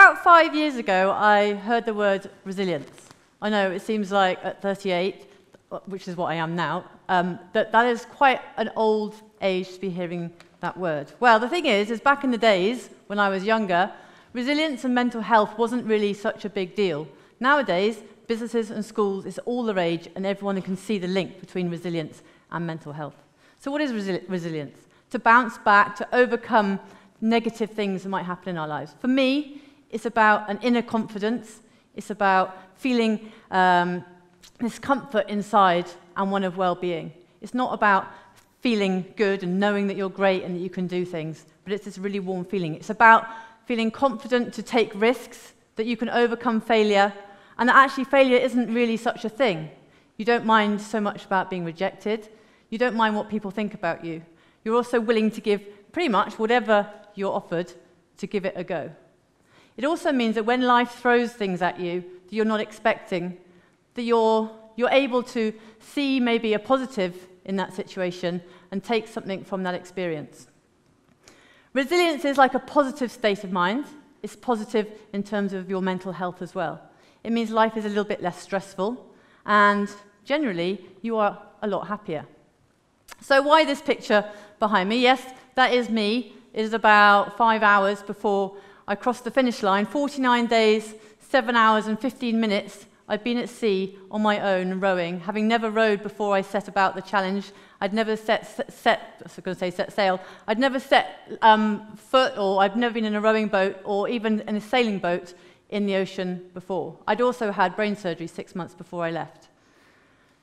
about 5 years ago, I heard the word resilience. I know it seems like at 38, which is what I am now, that is quite an old age to be hearing that word. Well, the thing is back in the days when I was younger, resilience and mental health wasn't really such a big deal. Nowadays, businesses and schools, it's all the rage, and everyone can see the link between resilience and mental health. So what is resilience? To bounce back, to overcome negative things that might happen in our lives. For me, it's about an inner confidence. It's about feeling this comfort inside and one of well-being. It's not about feeling good and knowing that you're great and that you can do things, but it's this really warm feeling. It's about feeling confident to take risks, that you can overcome failure, and that actually failure isn't really such a thing. You don't mind so much about being rejected. You don't mind what people think about you. You're also willing to give pretty much whatever you're offered to give it a go. It also means that when life throws things at you that you're not expecting, that you're able to see maybe a positive in that situation and take something from that experience. Resilience is like a positive state of mind. It's positive in terms of your mental health as well. It means life is a little bit less stressful, and generally, you are a lot happier. So why this picture behind me? Yes, that is me. It is about 5 hours before I crossed the finish line. 49 days, 7 hours and 15 minutes. I'd been at sea on my own rowing, having never rowed before I set about the challenge. I'd never set sail. I'd never set foot, or I'd never been in a rowing boat or even in a sailing boat in the ocean before. I'd also had brain surgery 6 months before I left.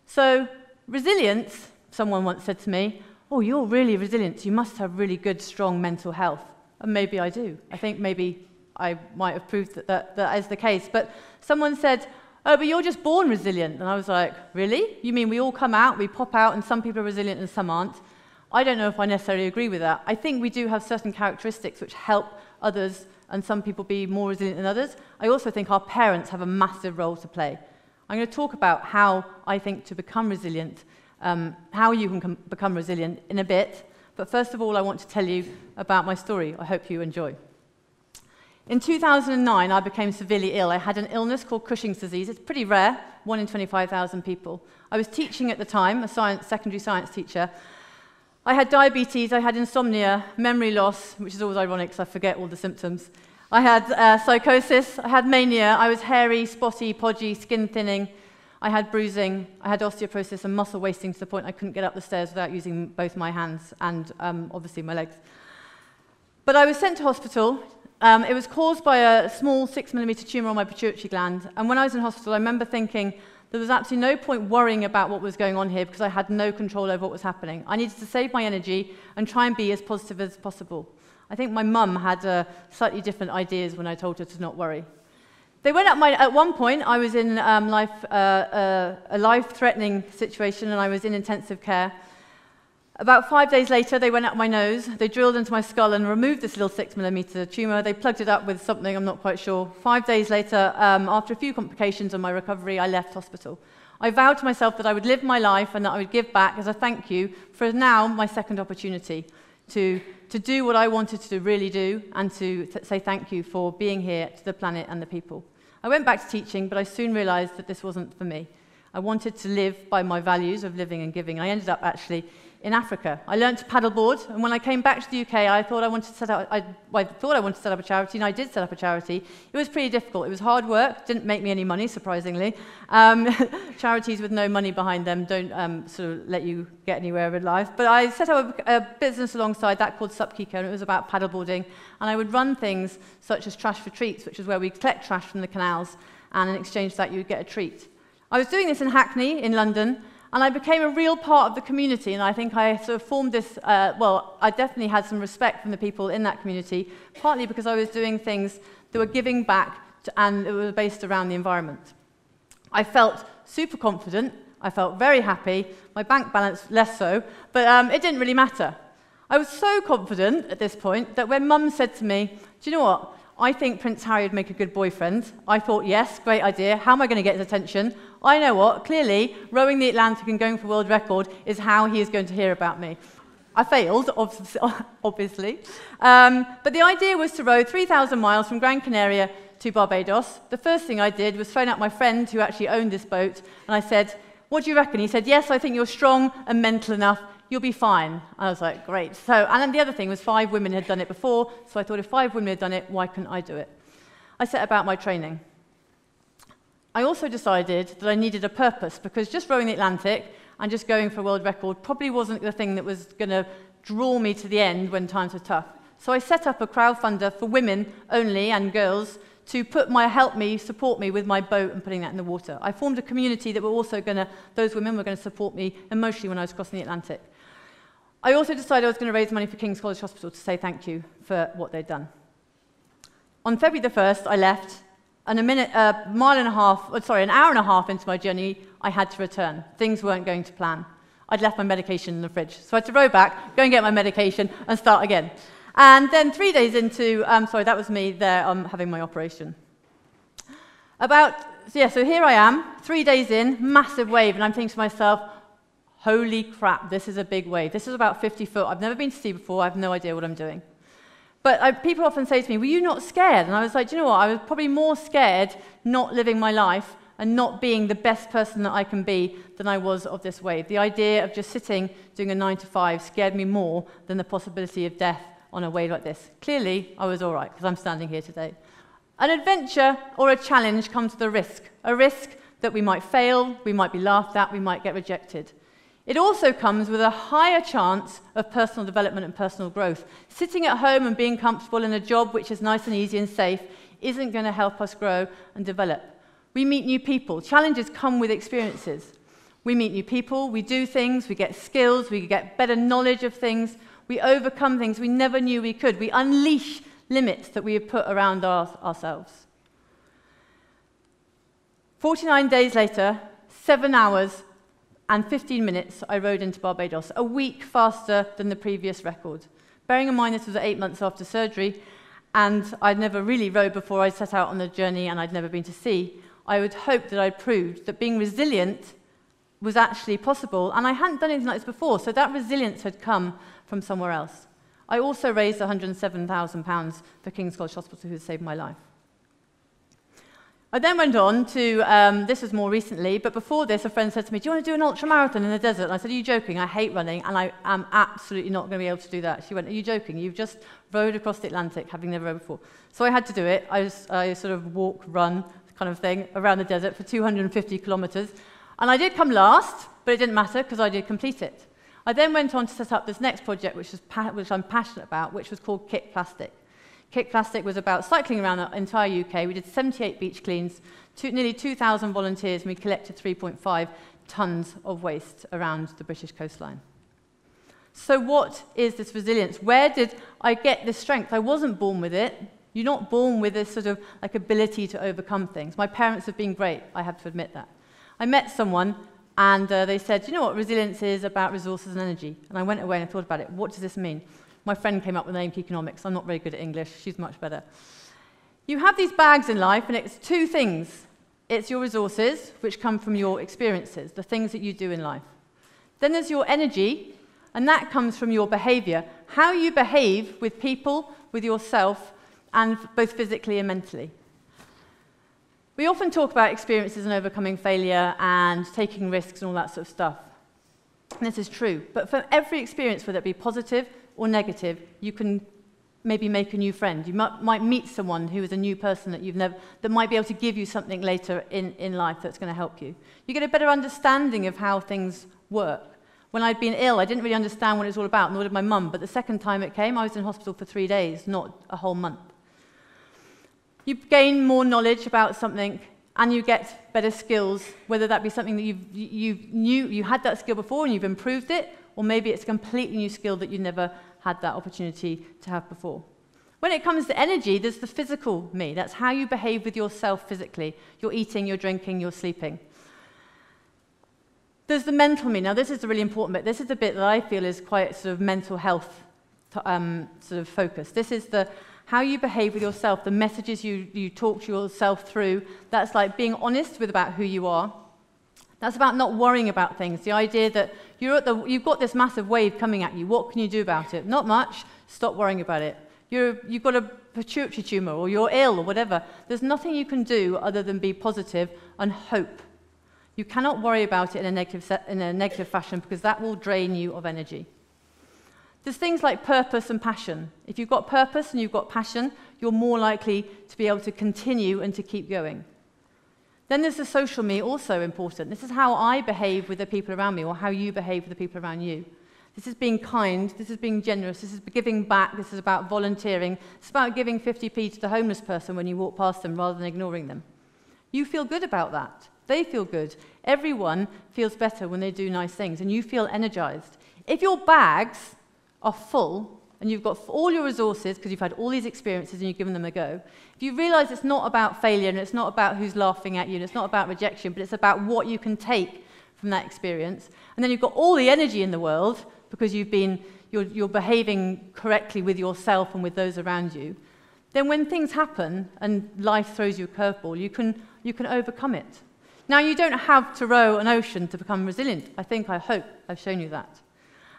So resilience, someone once said to me, "Oh, you're really resilient. You must have really good, strong mental health." And maybe I do. I think maybe I might have proved that is the case. But someone said, "Oh, but you're just born resilient." And I was like, "Really? You mean we all come out, we pop out, and some people are resilient and some aren't?" I don't know if I necessarily agree with that. I think we do have certain characteristics which help others and some people be more resilient than others. I also think our parents have a massive role to play. I'm going to talk about how I think to become resilient, how you can become resilient in a bit. But first of all, I want to tell you about my story. I hope you enjoy. In 2009, I became severely ill. I had an illness called Cushing's disease. It's pretty rare, 1 in 25,000 people. I was teaching at the time, a secondary science teacher. I had diabetes, I had insomnia, memory loss, which is always ironic because I forget all the symptoms. I had psychosis, I had mania, I was hairy, spotty, podgy, skin thinning. I had bruising, I had osteoporosis and muscle wasting to the point I couldn't get up the stairs without using both my hands and obviously my legs. But I was sent to hospital. It was caused by a small 6mm tumour on my pituitary gland. And when I was in hospital, I remember thinking there was absolutely no point worrying about what was going on here because I had no control over what was happening. I needed to save my energy and try and be as positive as possible. I think my mum had slightly different ideas when I told her to not worry. They went up at one point, I was in a life-threatening situation and I was in intensive care. About 5 days later, they went up my nose, they drilled into my skull and removed this little 6mm tumour. They plugged it up with something, I'm not quite sure. 5 days later, after a few complications on my recovery, I left hospital. I vowed to myself that I would live my life and that I would give back as a thank you for now my second opportunity to do what I wanted to really do and to say thank you for being here to the planet and the people. I went back to teaching, but I soon realised that this wasn't for me. I wanted to live by my values of living and giving. I ended up actually in Africa. I learned to paddleboard, and when I came back to the UK, I thought I wanted to set up a charity, and I did set up a charity. It was pretty difficult. It was hard work, didn't make me any money, surprisingly. Charities with no money behind them don't sort of let you get anywhere in life. But I set up a business alongside that called Kiko, and it was about paddleboarding, and I would run things such as trash for treats, which is where we collect trash from the canals, and in exchange for that, you would get a treat. I was doing this in Hackney, in London, and I became a real part of the community, and I think I sort of formed this, I definitely had some respect from the people in that community, partly because I was doing things that were giving back and it was based around the environment. I felt super confident, I felt very happy, my bank balance less so, but it didn't really matter. I was so confident at this point that when Mum said to me, "Do you know what? I think Prince Harry would make a good boyfriend." I thought, yes, great idea. How am I going to get his attention? I know what. Clearly, rowing the Atlantic and going for world record is how he is going to hear about me. I failed, obviously. But the idea was to row 3,000 miles from Gran Canaria to Barbados, the first thing I did was phone up my friend who actually owned this boat, and I said, "What do you reckon?" He said, "Yes, I think you're strong and mental enough. You'll be fine." I was like, great. So, and then the other thing was 5 women had done it before, so I thought if 5 women had done it, why couldn't I do it? I set about my training. I also decided that I needed a purpose, because just rowing the Atlantic and just going for a world record probably wasn't the thing that was going to draw me to the end when times were tough. So I set up a crowdfunder for women only and girls to help me, support me with my boat and putting that in the water. I formed a community that were also those women were going to support me emotionally when I was crossing the Atlantic. I also decided I was going to raise money for King's College Hospital to say thank you for what they'd done. On February the 1st, I left, and an hour and a half into my journey, I had to return. Things weren't going to plan. I'd left my medication in the fridge, so I had to row back, go and get my medication, and start again. And then 3 days into, that was me there having my operation. So here I am, 3 days in, massive wave, and I'm thinking to myself, holy crap, this is a big wave. This is about 50 foot. I've never been to sea before. I have no idea what I'm doing. But people often say to me, were you not scared? And I was like, do you know what? I was probably more scared not living my life and not being the best person that I can be than I was of this wave. The idea of just sitting, doing a 9 to 5 scared me more than the possibility of death on a wave like this. Clearly, I was all right, because I'm standing here today. An adventure or a challenge comes with a risk that we might fail, we might be laughed at, we might get rejected. It also comes with a higher chance of personal development and personal growth. Sitting at home and being comfortable in a job which is nice and easy and safe isn't going to help us grow and develop. We meet new people. Challenges come with experiences. We meet new people, we do things, we get skills, we get better knowledge of things, we overcome things we never knew we could. We unleash limits that we have put around ourselves. 49 days later, 7 hours and 15 minutes, I rowed into Barbados, a week faster than the previous record. Bearing in mind this was 8 months after surgery, and I'd never really rowed before I set out on the journey, and I'd never been to sea, I would hope that I'd proved that being resilient was actually possible, and I hadn't done anything like this before, so that resilience had come from somewhere else. I also raised £107,000 for King's College Hospital, who saved my life. I then went on to, this was more recently, but before this, a friend said to me, "Do you want to do an ultramarathon in the desert?" And I said, "Are you joking? I hate running, and I am absolutely not going to be able to do that." She went, "Are you joking? You've just rowed across the Atlantic, having never rowed before." So I had to do it. I sort of walk, run kind of thing around the desert for 250 kilometers. And I did come last, but it didn't matter because I did complete it. I then went on to set up this next project, which I'm passionate about, which was called Kik Plastic. Kik Plastic was about cycling around the entire UK. We did 78 beach cleans, nearly 2,000 volunteers, and we collected 3.5 tons of waste around the British coastline. So what is this resilience? Where did I get this strength? I wasn't born with it. You're not born with this sort of like ability to overcome things. My parents have been great, I have to admit that. I met someone and they said, "Do you know what resilience is? About resources and energy." And I went away and I thought about it. What does this mean? My friend came up with the name Kikonomics. I'm not very good at English. She's much better. You have these bags in life, and it's two things. It's your resources, which come from your experiences, the things that you do in life. Then there's your energy, and that comes from your behavior, how you behave with people, with yourself, and both physically and mentally. We often talk about experiences and overcoming failure and taking risks and all that sort of stuff. And this is true. But for every experience, whether it be positive or negative, you can maybe make a new friend. You might meet someone who is a new person that might be able to give you something later in life that's going to help you. You get a better understanding of how things work. When I'd been ill, I didn't really understand what it was all about, nor did my mum. But the second time it came, I was in hospital for 3 days, not a whole month. You gain more knowledge about something, and you get better skills, whether that be something that you had that skill before and you've improved it, or maybe it's a completely new skill that you never had that opportunity to have before. When it comes to energy, there's the physical me. That's how you behave with yourself physically. You're eating, you're drinking, you're sleeping. There's the mental me. Now, this is the really important bit. This is the bit that I feel is quite sort of mental health sort of focus. This is the how you behave with yourself, the messages you talk to yourself through. That's like being honest about who you are. That's about not worrying about things. The idea that you've got this massive wave coming at you. What can you do about it? Not much. Stop worrying about it. You've got a pituitary tumor or you're ill or whatever. There's nothing you can do other than be positive and hope. You cannot worry about it in a negative fashion because that will drain you of energy. There's things like purpose and passion. If you've got purpose and you've got passion, you're more likely to be able to continue and to keep going. Then there's the social me, also important. This is how I behave with the people around me, or how you behave with the people around you. This is being kind, this is being generous, this is giving back, this is about volunteering. It's about giving 50p to the homeless person when you walk past them rather than ignoring them. You feel good about that. They feel good. Everyone feels better when they do nice things, and you feel energized. If your bags are full, and you've got all your resources because you've had all these experiences and you've given them a go, if you realize it's not about failure and it's not about who's laughing at you and it's not about rejection, but it's about what you can take from that experience, and then you've got all the energy in the world because you're behaving correctly with yourself and with those around you, then when things happen and life throws you a curveball, you can overcome it. Now, you don't have to row an ocean to become resilient. I hope I've shown you that.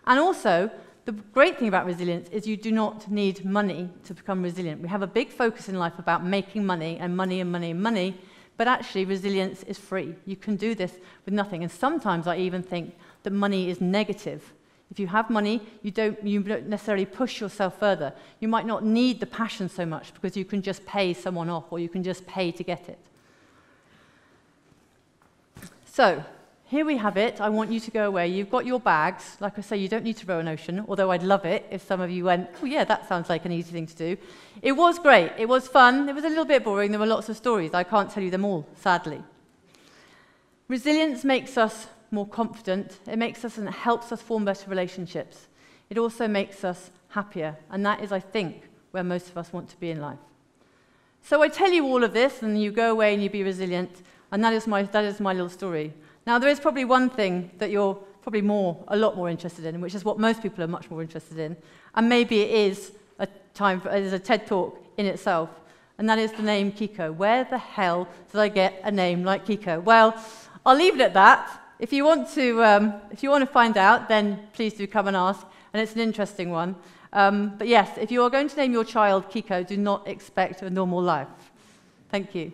And also, the great thing about resilience is you do not need money to become resilient. We have a big focus in life about making money and money and money and money, but actually resilience is free. You can do this with nothing. And sometimes I even think that money is negative. If you have money, you don't necessarily push yourself further. You might not need the passion so much because you can just pay someone off or you can just pay to get it. So, here we have it. I want you to go away. You've got your bags. Like I say, you don't need to row an ocean, although I'd love it if some of you went, oh yeah, that sounds like an easy thing to do. It was great. It was fun. It was a little bit boring. There were lots of stories. I can't tell you them all, sadly. Resilience makes us more confident. It makes us and helps us form better relationships. It also makes us happier, and that is, I think, where most of us want to be in life. So I tell you all of this, and you go away and you be resilient, and that is my little story. Now, there is probably one thing that you're probably a lot more interested in, which is what most people are much more interested in, and maybe it is a TED Talk in itself, and that is the name Kiko. Where the hell did I get a name like Kiko? Well, I'll leave it at that. If you want to find out, then please do come and ask, and it's an interesting one. But yes, if you are going to name your child Kiko, do not expect a normal life. Thank you.